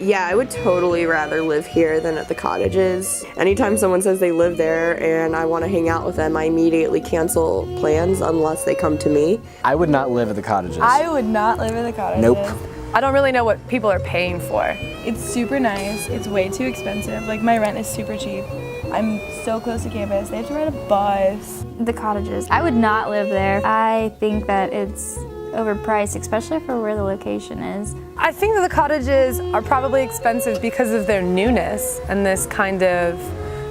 Yeah, I would totally rather live here than at the cottages. Anytime someone says they live there and I want to hang out with them, I immediately cancel plans unless they come to me. I would not live at the cottages. I would not live at the cottages. Nope. I don't really know what people are paying for. It's super nice. It's way too expensive. Like, my rent is super cheap. I'm so close to campus. They have to ride a bus. The cottages. I would not live there. I think that it's overpriced, especially for where the location is. I think that the cottages are probably expensive because of their newness and this kind of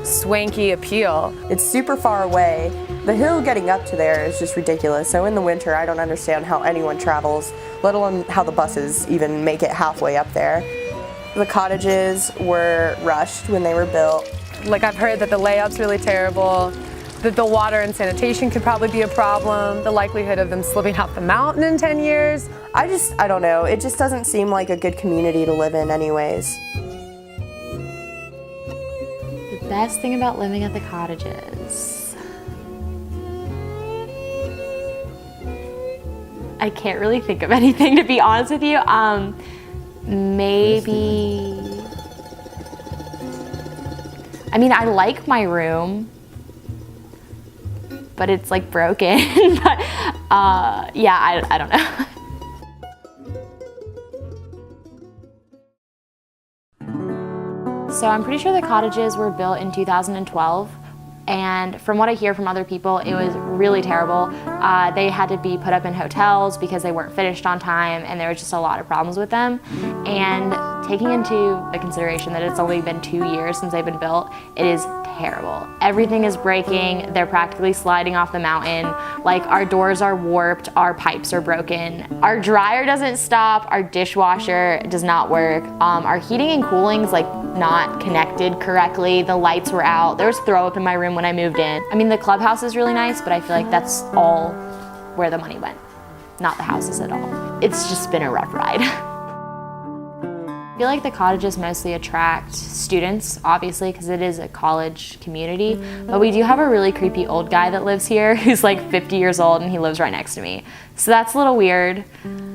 swanky appeal. It's super far away. The hill getting up to there is just ridiculous. So in the winter, I don't understand how anyone travels, let alone how the buses even make it halfway up there. The cottages were rushed when they were built. Like, I've heard that the layout's really terrible, that the water and sanitation could probably be a problem, the likelihood of them slipping off the mountain in 10 years. I don't know. It just doesn't seem like a good community to live in anyways. The best thing about living at the cottages. I can't really think of anything, to be honest with you. Maybe, I mean, I like my room, but it's like broken. But yeah, I don't know. So I'm pretty sure the cottages were built in 2012. And from what I hear from other people, it was really terrible. They had to be put up in hotels because they weren't finished on time, and there was just a lot of problems with them. And taking into the consideration that it's only been 2 years since they've been built, it is terrible. Everything is breaking. They're practically sliding off the mountain. Like, our doors are warped, our pipes are broken. Our dryer doesn't stop, our dishwasher does not work. Our heating and cooling's like not connected correctly. The lights were out. There was throw up in my room when I moved in. I mean, the clubhouse is really nice, but I feel like that's all where the money went, not the houses at all. It's just been a rough ride. I feel like the cottages mostly attract students, obviously, because it is a college community, but we do have a really creepy old guy that lives here who's like 50 years old, and he lives right next to me. So that's a little weird.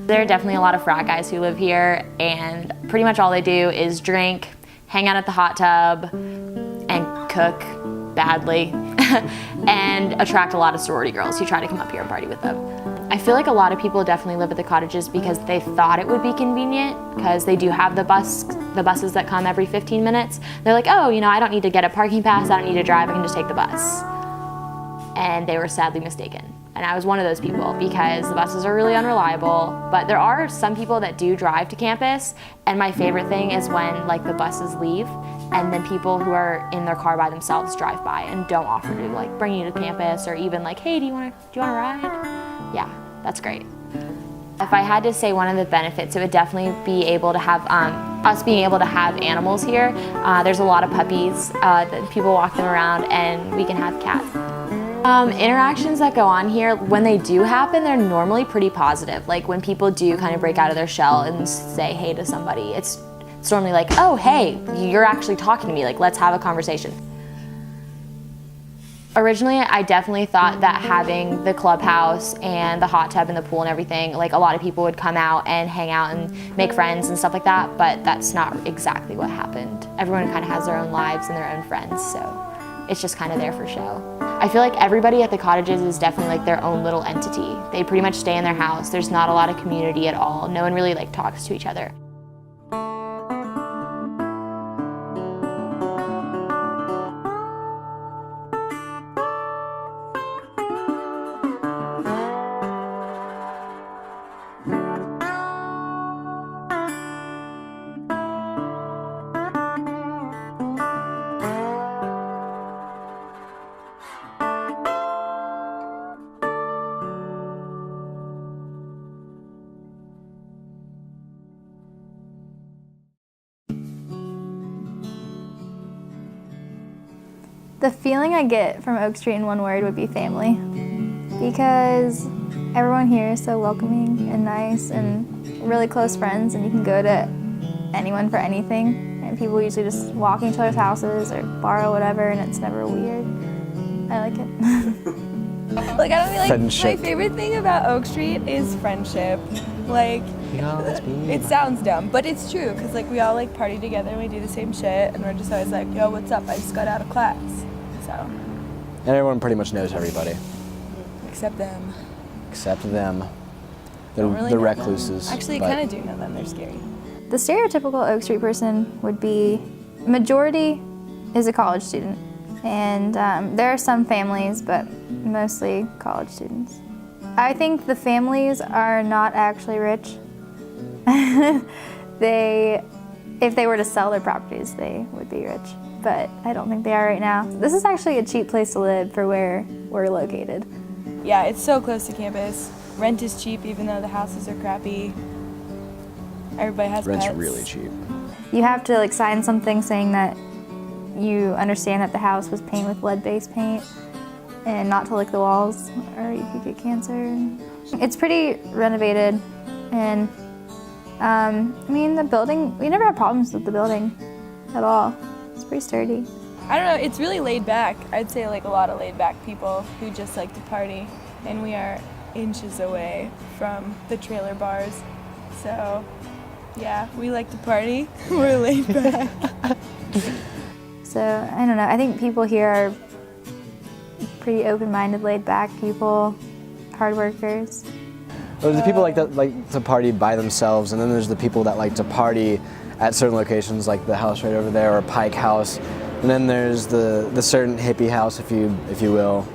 There are definitely a lot of frat guys who live here, and pretty much all they do is drink, hang out at the hot tub, and cook badly, and attract a lot of sorority girls who try to come up here and party with them. I feel like a lot of people definitely live at the cottages because they thought it would be convenient, because they do have the buses that come every 15 minutes. They're like, oh, you know, I don't need to get a parking pass, I don't need to drive, I can just take the bus. And they were sadly mistaken. And I was one of those people, because the buses are really unreliable. But there are some people that do drive to campus, and my favorite thing is when like the buses leave and then people who are in their car by themselves drive by and don't offer to like bring you to campus, or even like, hey, do you want to ride? Yeah, that's great. If I had to say one of the benefits, it would definitely be able to have us being able to have animals here. There's a lot of puppies that people walk them around, and we can have cats. Interactions that go on here, when they do happen, they're normally pretty positive. Like when people do kind of break out of their shell and say hey to somebody, it's normally like, oh, hey, you're actually talking to me, like let's have a conversation. Originally, I definitely thought that having the clubhouse and the hot tub and the pool and everything, like a lot of people would come out and hang out and make friends and stuff like that, but that's not exactly what happened. Everyone kind of has their own lives and their own friends, so it's just kind of there for show. I feel like everybody at the cottages is definitely like their own little entity. They pretty much stay in their house. There's not a lot of community at all. No one really like talks to each other. The feeling I get from Oak Street in one word would be family, because everyone here is so welcoming and nice and really close friends, and you can go to anyone for anything, and people usually just walk in each other's houses or borrow whatever, and it's never weird. I like it. Like, I don't feel like Friendship. my favorite thing about Oak Street is friendship. Like, it sounds dumb, but it's true, because like we all like party together and we do the same shit, and we're just always like, yo, what's up? I just got out of class. So. And everyone pretty much knows everybody. Except them. Except them. Don't really The know recluses. them. Actually, but- kind of do know them. They're scary. The stereotypical Oak Street person would be, majority is a college student, and there are some families, but mostly college students. I think the families are not actually rich. If they were to sell their properties, they would be rich, but I don't think they are right now. This is actually a cheap place to live for where we're located. Yeah, it's so close to campus. Rent is cheap, even though the houses are crappy. Everybody has Rent's pets. really cheap. You have to like sign something saying that you understand that the house was painted with lead-based paint and not to lick the walls or you could get cancer. It's pretty renovated, and I mean the building, we never had problems with the building at all. It's pretty sturdy. I don't know, it's really laid back. I'd say like a lot of laid back people who just like to party, and we are inches away from the trailer bars. So yeah, we like to party. We're laid back. So I don't know, I think people here are pretty open-minded, laid-back people, hard workers. There's the people that like to party by themselves, and then there's the people that like to party at certain locations, like the house right over there, or Pike House. And then there's the certain hippie house, if you will.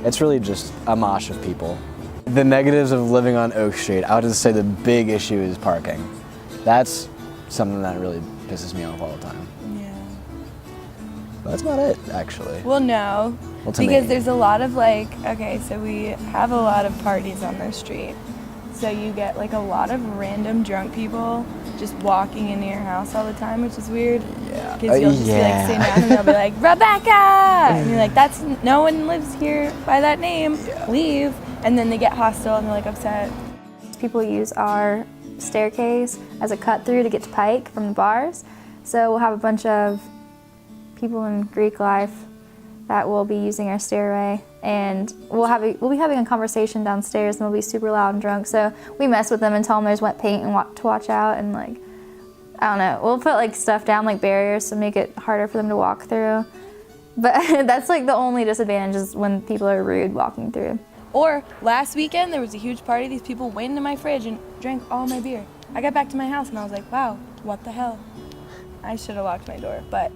It's really just a mosh of people. The negatives of living on Oak Street, I would just say the big issue is parking. That's something that really pisses me off all the time. Yeah. But that's about it, actually. Well, no, Well, to because me. there's a lot of like, okay, so we have a lot of parties on the street. So you get like a lot of random drunk people just walking into your house all the time, which is weird. Yeah. Because you'll just be like sitting down and they'll be like, Rebecca! And you're like, no one lives here by that name, leave. And then they get hostile and they're like upset. People use our staircase as a cut through to get to Pike from the bars. So we'll have a bunch of people in Greek life that will be using our stairway, and we'll be having a conversation downstairs, and they'll be super loud and drunk. So we mess with them and tell them there's wet paint and to watch out, and like, I don't know, we'll put like stuff down, like barriers, to make it harder for them to walk through. But that's like the only disadvantage, is when people are rude walking through. Or last weekend there was a huge party. These people went into my fridge and drank all my beer. I got back to my house and I was like, wow, what the hell? I should have locked my door, but.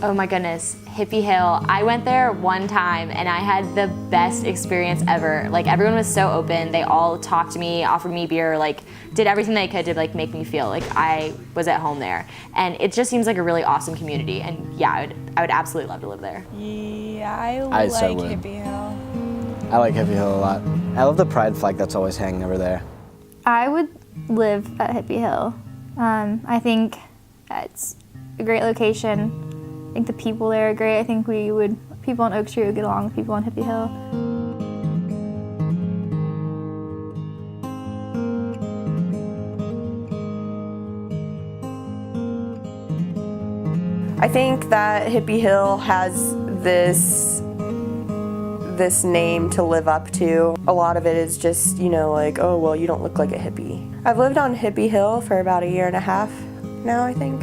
Oh my goodness, Hippie Hill. I went there one time and I had the best experience ever. Like, everyone was so open. They all talked to me, offered me beer, like did everything they could to like make me feel like I was at home there. And it just seems like a really awesome community. And yeah, I would absolutely love to live there. Yeah, I like Hippie Hill. I like Hippie Hill a lot. I love the pride flag that's always hanging over there. I would live at Hippie Hill. I think it's a great location. I think the people there are great. I think people in Oak Street would get along with people on Hippie Hill. I think that Hippie Hill has this name to live up to. A lot of it is just, like, oh, well, you don't look like a hippie. I've lived on Hippie Hill for about 1.5 years now, I think.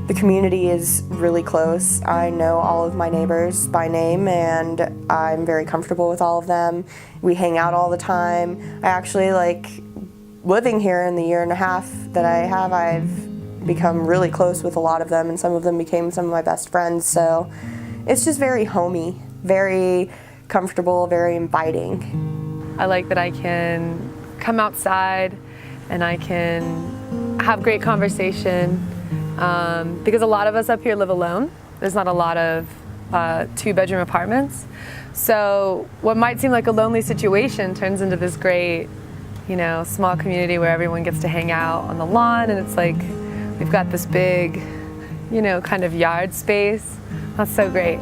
The community is really close. I know all of my neighbors by name, and I'm very comfortable with all of them. We hang out all the time. I actually like living here in the 1.5 years that I have. I've become really close with a lot of them, and some of them became some of my best friends. So it's just very homey, very comfortable, very inviting. I like that I can come outside and I can have great conversation. Because a lot of us up here live alone. There's not a lot of 2-bedroom apartments. So what might seem like a lonely situation turns into this great, small community where everyone gets to hang out on the lawn, and it's like we've got this big, kind of yard space. That's so great.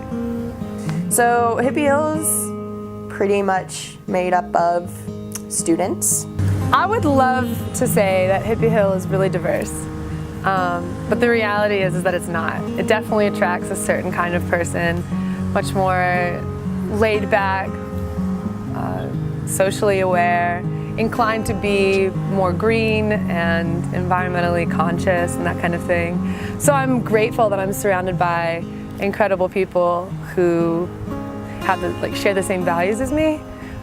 So Hippie Hill is pretty much made up of students. I would love to say that Hippie Hill is really diverse. But the reality is that it's not. It definitely attracts a certain kind of person, much more laid back, socially aware, inclined to be more green and environmentally conscious and that kind of thing. So I'm grateful that I'm surrounded by incredible people who have share the same values as me,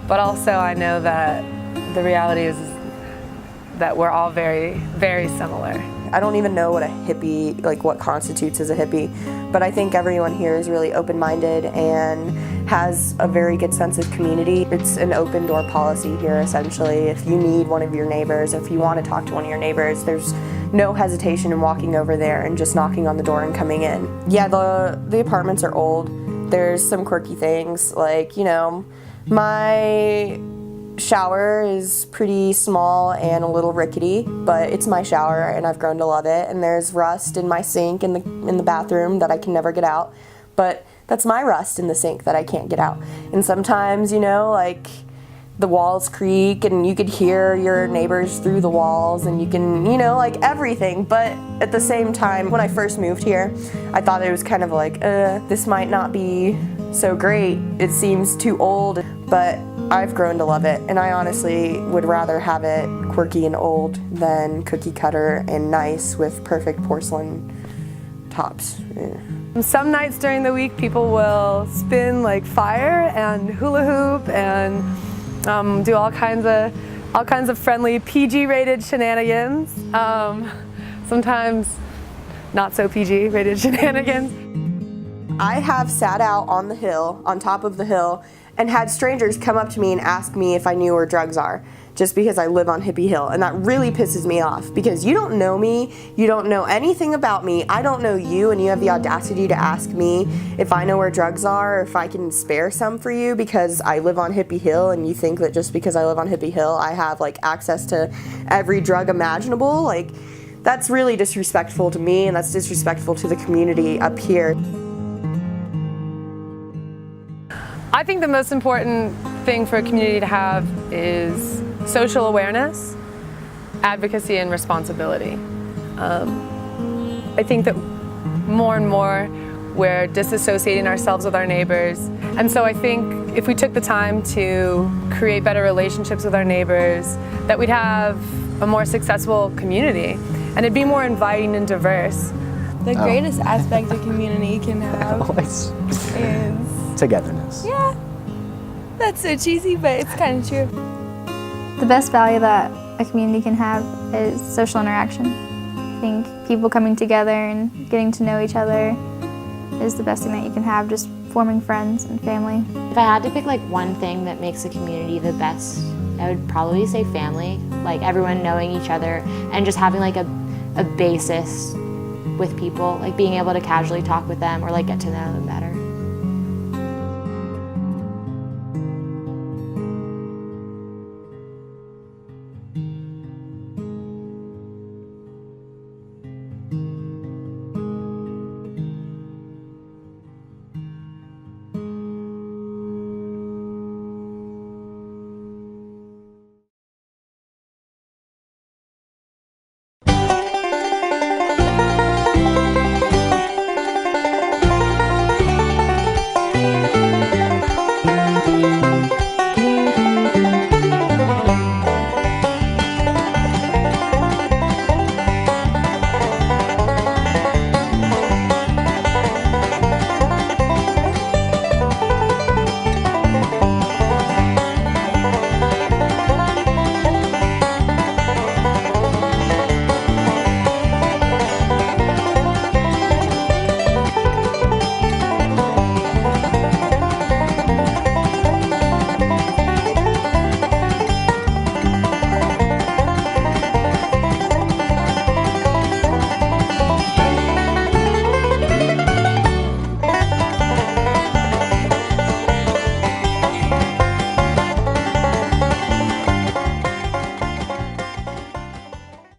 but also I know that the reality is that we're all very, very similar. I don't even know what a hippie, what constitutes as a hippie, but I think everyone here is really open-minded and has a very good sense of community. It's an open door policy here, essentially. If you need one of your neighbors, if you want to talk to one of your neighbors, there's no hesitation in walking over there and just knocking on the door and coming in. Yeah, the apartments are old. There's some quirky things, my shower is pretty small and a little rickety, but it's my shower and I've grown to love it. And there's rust in my sink in the bathroom that I can never get out, but that's my rust in the sink that I can't get out. And sometimes, the walls creak and you could hear your neighbors through the walls and you can, everything. But at the same time, when I first moved here, I thought it was kind of this might not be so great. It seems too old, but I've grown to love it, and I honestly would rather have it quirky and old than cookie cutter and nice with perfect porcelain tops. Yeah. Some nights during the week, people will spin fire and hula hoop and do all kinds of friendly PG-rated shenanigans. Sometimes not so PG-rated shenanigans. I have sat out on the hill, on top of the hill, and had strangers come up to me and ask me if I knew where drugs are, just because I live on Hippie Hill. And that really pisses me off, because you don't know me, you don't know anything about me, I don't know you, and you have the audacity to ask me if I know where drugs are, or if I can spare some for you because I live on Hippie Hill, and you think that just because I live on Hippie Hill, I have access to every drug imaginable. That's really disrespectful to me, and that's disrespectful to the community up here. I think the most important thing for a community to have is social awareness, advocacy, and responsibility. I think that more and more we're disassociating ourselves with our neighbors. And so I think if we took the time to create better relationships with our neighbors, that we'd have a more successful community, and it'd be more inviting and diverse. The greatest aspect a community can have is togetherness. Yeah, that's so cheesy, but it's kind of true. The best value that a community can have is social interaction. I think people coming together and getting to know each other is the best thing that you can have, just forming friends and family. If I had to pick like one thing that makes a community the best, I would probably say family. Like everyone knowing each other and just having like a basis with people, like being able to casually talk with them or like get to know them better.